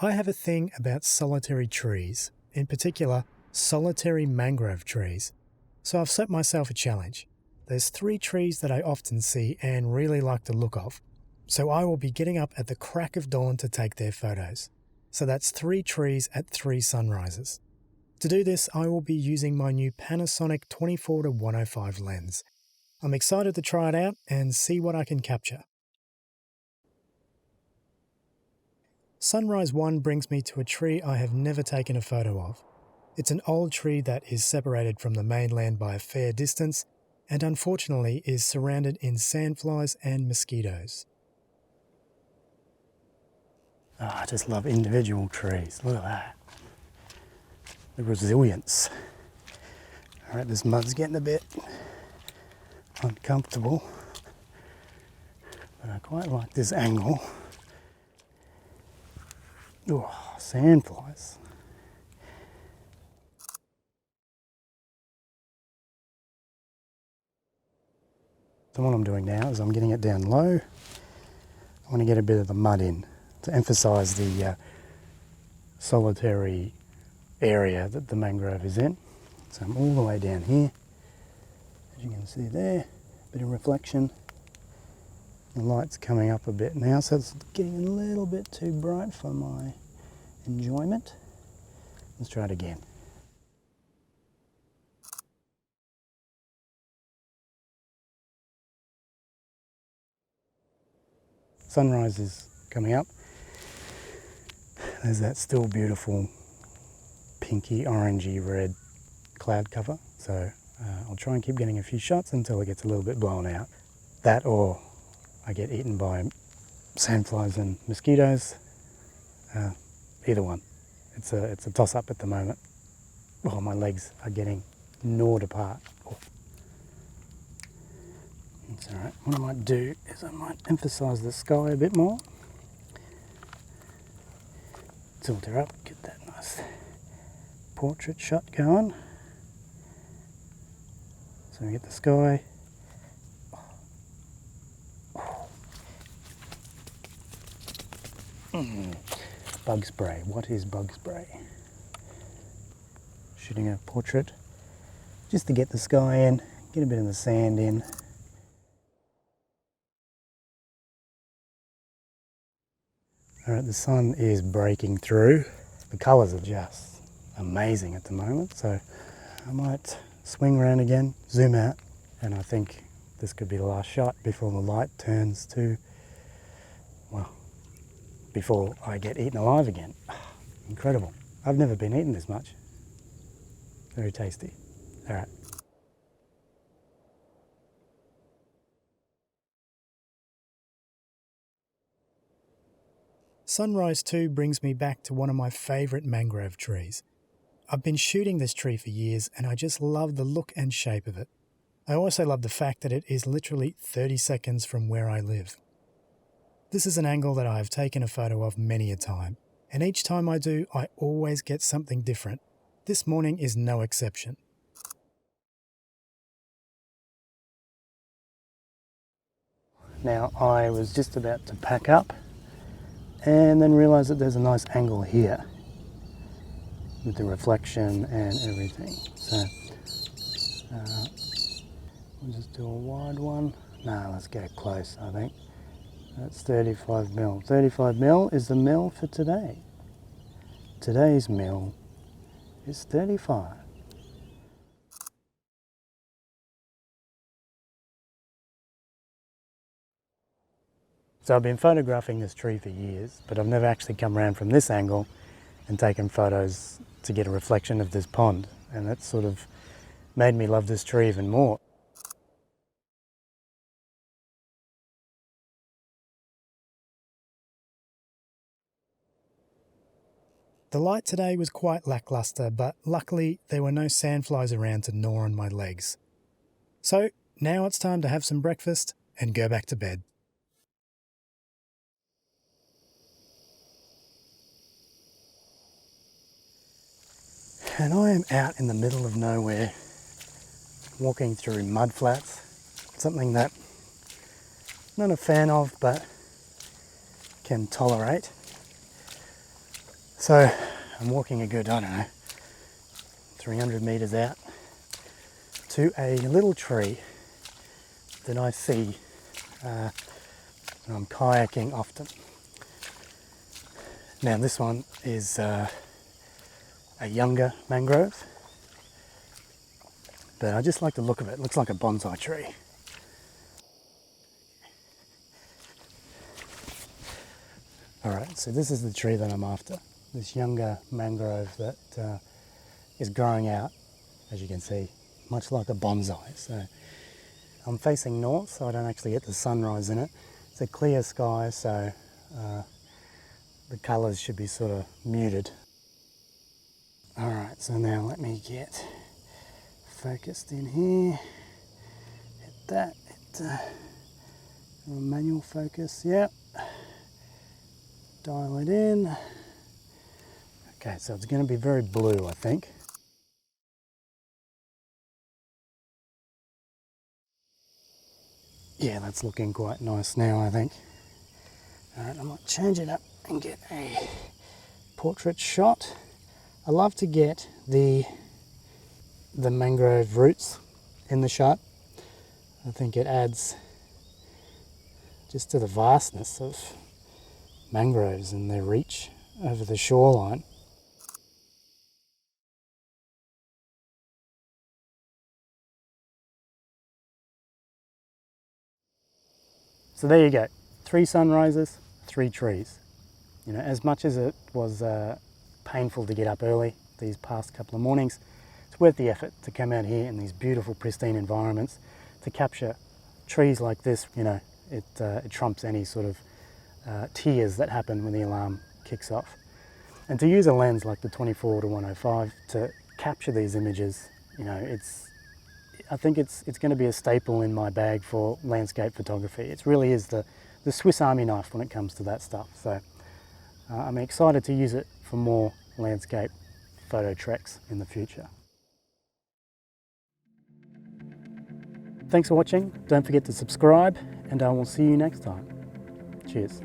I have a thing about solitary trees, in particular solitary mangrove trees, so I've set myself a challenge. There's 3 trees that I often see and really like the look of, so I will be getting up at the crack of dawn to take their photos. So that's 3 trees at 3 sunrises. To do this, I will be using my new Panasonic 24-105 lens. I'm excited to try it out and see what I can capture. Sunrise 1 brings me to a tree I have never taken a photo of. It's an old tree that is separated from the mainland by a fair distance and unfortunately is surrounded in sandflies and mosquitoes. Oh, I just love individual trees. Look at that. The resilience. Alright, this mud's getting a bit uncomfortable, but I quite like this angle. Oh, sandflies. So what I'm doing now is I'm getting it down low. I want to get a bit of the mud in to emphasise the solitary area that the mangrove is in. So I'm all the way down here. As you can see there, a bit of reflection. The light's coming up a bit now, so it's getting a little bit too bright for my enjoyment. Let's try it again. Sunrise is coming up. There's that still beautiful pinky, orangey, red cloud cover. So I'll try and keep getting a few shots until it gets a little bit blown out. That or I get eaten by sandflies and mosquitoes. Either one. It's a toss-up at the moment. Oh, my legs are getting gnawed apart. Oh. It's alright. What I might do is I might emphasise the sky a bit more. Tilt her up, get that nice portrait shot going. So we get the sky. Bug spray. What is bug spray? Shooting a portrait just to get the sky in, get a bit of the sand in. Alright, the sun is breaking through. The colours are just amazing at the moment, so I might swing around again, zoom out, and I think this could be the last shot before the light turns to, well, before I get eaten alive again. Incredible. I've never been eaten this much. Very tasty. Alright. Sunrise 2 brings me back to one of my favourite mangrove trees. I've been shooting this tree for years and I just love the look and shape of it. I also love the fact that it is literally 30 seconds from where I live. This is an angle that I have taken a photo of many a time, and each time I do, I always get something different. This morning is no exception. Now, I was just about to pack up and then realised that there's a nice angle here with the reflection and everything. So we'll just do a wide one. No, let's go close, I think. That's 35 mil. 35 mil is the mil for today. Today's mil is 35. So I've been photographing this tree for years, but I've never actually come around from this angle and taken photos to get a reflection of this pond. And that's sort of made me love this tree even more. The light today was quite lackluster, but luckily there were no sandflies around to gnaw on my legs. So now it's time to have some breakfast and go back to bed. And I am out in the middle of nowhere, walking through mud flats, something that I'm not a fan of, but can tolerate. So I'm walking a good, I don't know, 300 meters out to a little tree that I see when I'm kayaking often. Now this one is a younger mangrove, but I just like the look of it. It looks like a bonsai tree. Alright, so this is the tree that I'm after. This younger mangrove that is growing out, as you can see, much like a bonsai. So I'm facing north, so I don't actually get the sunrise in it. It's a clear sky, so the colours should be sort of muted. Alright, so now let me get focused in here. Hit that, hit manual focus, yep. Dial it in. Okay, so it's going to be very blue, I think. Yeah, that's looking quite nice now, I think. Alright, I might change it up and get a portrait shot. I love to get the mangrove roots in the shot. I think it adds just to the vastness of mangroves and their reach over the shoreline. So there you go, 3 sunrises, 3 trees. You know, as much as it was painful to get up early these past couple of mornings, it's worth the effort to come out here in these beautiful, pristine environments to capture trees like this. You know, it trumps any sort of tears that happen when the alarm kicks off. And to use a lens like the 24-105 to capture these images, you know, I think it's going to be a staple in my bag for landscape photography. It really is the Swiss Army knife when it comes to that stuff. So I'm excited to use it for more landscape photo treks in the future. Thanks for watching. Don't forget to subscribe, and I will see you next time. Cheers.